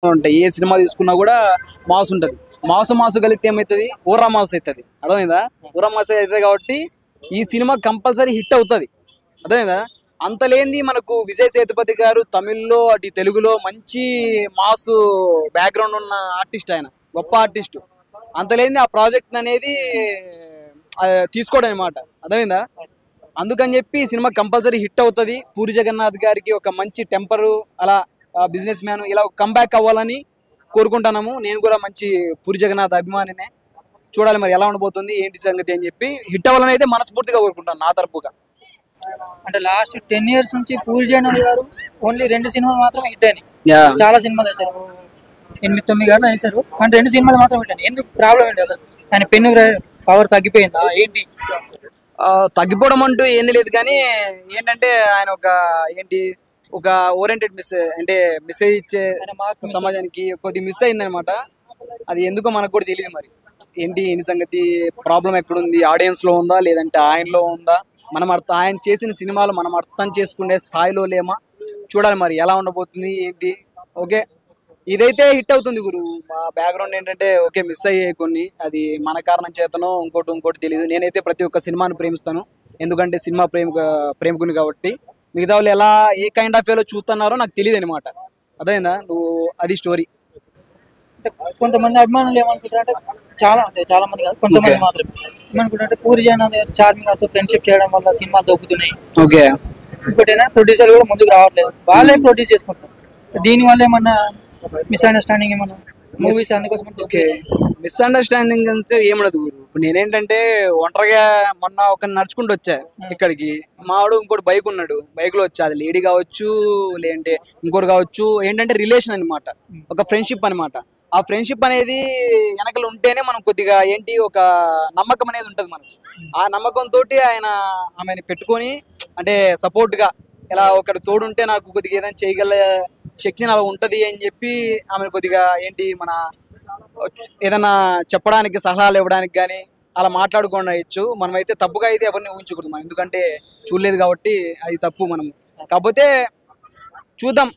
ఉంటాయి. ఏ సినిమా తీసుకున్నా కూడా మాస్ ఉంటది. మాసు కలిగితే ఏమవుతుంది, ఊరా మాస్ అవుతుంది. అర్థమైందా? ఊరా మాస్ అవుతుంది కాబట్టి ఈ సినిమా కంపల్సరీ హిట్ అవుతుంది. అర్థమైందా? అంత లేనిది మనకు విజయ్ సేతుపతి గారు తమిళ్లో అటు తెలుగులో మంచి మాస్ బ్యాక్గ్రౌండ్ ఉన్న ఆర్టిస్ట్. ఆయన గొప్ప ఆర్టిస్ట్. అంత లేనిది ఆ ప్రాజెక్ట్ అనేది తీసుకోవడం అనమాట. అర్థమైందా? అందుకని చెప్పి ఈ సినిమా కంపల్సరీ హిట్ అవుతుంది. పూరి జగన్నాథ్ గారికి ఒక మంచి టెంపరు, అలా బిజినెస్ మ్యాన్ ఇలా కంబ్యాక్ అవ్వాలని కోరుకుంటున్నాము. నేను కూడా మంచి పూరి జగన్నాథ్ అభిమానినే. చూడాలి మరి ఎలా ఉండబోతుంది ఏంటి సంగతి అని చెప్పి. హిట్ అవ్వాలని అయితే మనస్ఫూర్తిగా కోరుకుంటాను నా తరపుగా. అంటే లాస్ట్ 10 years నుంచి పూరి జగన్నాథ్ గారు ఓన్లీ 2 సినిమాలు మాత్రమే హిట్ అయినాయి. Yeah. చాలా సినిమాలు వేశారు, 8-9 గంటలు వేశారు, కానీ 2 సినిమాలు మాత్రం హిట్ అయినాయి. ఎందుకు ప్రాబ్లం ఏంటి అసలు? ఆయన పెన్ను పవర్ తగ్గిపోయిందా ఏంటి? తగ్గిపోవడం అంటూ ఏంది లేదు, కానీ ఏంటంటే ఆయన ఒక ఓరియంటెడ్ మెసేజ్ ఇచ్చే సమాజానికి కొద్ది మిస్ అయిందనమాట. అది ఎందుకో మనకు కూడా తెలియదు మరి ఏంటి సంగతి. ప్రాబ్లం ఎక్కడుంది, ఆడియన్స్ లో ఉందా లేదంటే ఆయనలో ఉందా? ఆయన చేసిన సినిమాలు మనం అర్థం చేసుకునే స్థాయిలో లేమా? చూడాలి మరి ఎలా ఉండబోతుంది ఏంటి. ఓకే, ఇదైతే హిట్ అవుతుంది గురు. మా బ్యాక్గ్రౌండ్ ఏంటంటే ఓకే మిస్ అయ్యే కొన్ని, అది మన కారణం చేతనో ఇంకోటి తెలియదు. నేనైతే ప్రతి ఒక్క సినిమాను ప్రేమిస్తాను, ఎందుకంటే సినిమా ప్రేమికుని కాబట్టి. మిగతా వాళ్ళు ఎలా ఏ కైండ్ ఆఫ్ వేలో చూస్తున్నారో నాకు తెలియదు అనమాట. అదేనా నువ్వు, అది స్టోరీ. కొంతమంది అభిమానులు ఏమనుకుంటారంటే, చాలా మంది కాదు, కొంతమంది మాత్రమే ఏమనుకుంటారంటే పూరి జగన్నాథ్ గారు చార్మింగ్ గారితో ఫ్రెండ్షిప్ చేయడం వల్ల సినిమాలు దొబ్బుతున్నాయి. ఓకే, ఇంకోటి ఏంటంటే ప్రొడ్యూసర్ కూడా ముందుకు రావట్లేదు, వాళ్ళే ప్రొడ్యూస్ చేసుకుంటారు. దీని వల్ల ఏమన్నా మిస్అండర్స్టాండింగ్ ఏమన్నా మూవీస్ అందుకోసం? ఓకే, మిస్అండర్స్టాండింగ్ అంటే ఏమనదు గురు. ఇప్పుడు నేనేంటంటే ఒంటరిగా మొన్న ఒక నడుచుకుంటూ వచ్చా ఇక్కడికి. మావాడు ఇంకోటి బైక్ ఉన్నాడు, బైక్ లో వచ్చా. అది లేడీ కావచ్చు లేదంటే ఇంకోటి కావచ్చు. ఏంటంటే రిలేషన్ అనమాట, ఒక ఫ్రెండ్షిప్ అనమాట. ఆ ఫ్రెండ్షిప్ అనేది వెనకలు ఉంటేనే మనం కొద్దిగా ఒక నమ్మకం అనేది ఉంటది మనకు. ఆ నమ్మకంతో ఆమెను పెట్టుకొని, అంటే సపోర్ట్ గా ఇలా ఒకటి తోడుంటే నాకు కొద్దిగా ఏదైనా చేయగల శక్తి నాకు ఉంటది అని చెప్పి ఆమెను కొద్దిగా మన ఏదైనా చెప్పడానికి, సలహాలు ఇవ్వడానికి కానీ అలా మాట్లాడుకోవచ్చు. మనమైతే తప్పుగా అయితే ఎవరిని ఊహించకూడదు మనం, ఎందుకంటే చూడలేదు కాబట్టి అది తప్పు. మనం కాకపోతే చూద్దాం.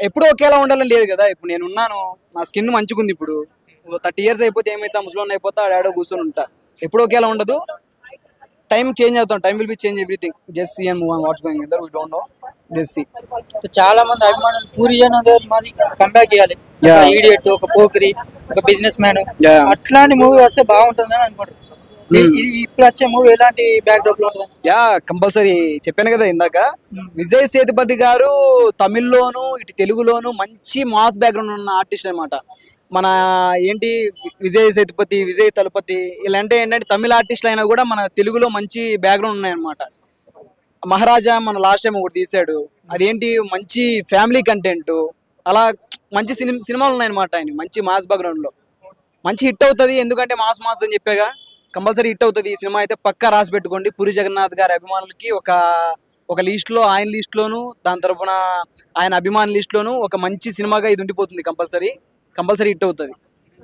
ఎప్పుడు ఒకేలా ఉండాలని లేదు కదా. ఇప్పుడు నేను ఉన్నాను, నా స్కిన్ మంచిగుంది. ఇప్పుడు 30 years అయిపోతే ఏమైతే ముసలోన్ అయిపోతా, ఆడాడో కూర్చొని ఉంటా. ఎప్పుడు ఒకేలా ఉండదు, టైం చేంజ్ అవుతాం. Time will be change everything. Just see and move on, what's going we don't know. Just see. చాలా మంది అభిమానులు పూరి జగన్నాథ్ గారు మరి కంబ్యాక్ చేయాలి, ఈడియట్, ఒక పోకిరి, ఒక బిజినెస్ మ్యాన్, అట్లాంటి మూవీ వస్తే బాగుంటుందని అనుకుంటారు. ఇప్పుడు వచ్చే మూవీ ఎలాంటి బ్యాక్ డ్రాప్ లో ఉంటుంది? కంపల్సరీ చెప్పాను కదా ఇందాక, విజయ్ సేతుపతి గారు తమిళ్లోను ఇటు తెలుగులోను మంచి మాస్ బ్యాక్గ్రౌండ్ ఉన్న ఆర్టిస్ట్ అనమాట. మన విజయ్ సేతుపతి, విజయ్ తలపతి ఇలాంటి ఏంటంటే తమిళ ఆర్టిస్టులు అయినా కూడా మన తెలుగులో మంచి బ్యాక్గ్రౌండ్ ఉన్నాయన్నమాట. మహారాజా మన లాస్ట్ టైం ఒకటి తీసాడు, మంచి ఫ్యామిలీ కంటెంట్. అలా మంచి సినిమాలు ఉన్నాయన్నమాట. ఆయన మంచి మాస్ బ్యాక్గ్రౌండ్ లో మంచి హిట్ అవుతుంది. ఎందుకంటే మాస్ అని చెప్పాగా, కంపల్సరీ హిట్ అవుతుంది. ఈ సినిమా అయితే పక్కా రాసి పెట్టుకోండి. పూరి జగన్నాథ్ గారి అభిమానులకి ఒక లిస్ట్ లో, ఆయన లిస్ట్ లోను, దాని తరపున ఆయన అభిమానుల లిస్ట్ లోను ఒక మంచి సినిమాగా ఇది ఉండిపోతుంది. కంపల్సరీ హిట్ అవుతుంది.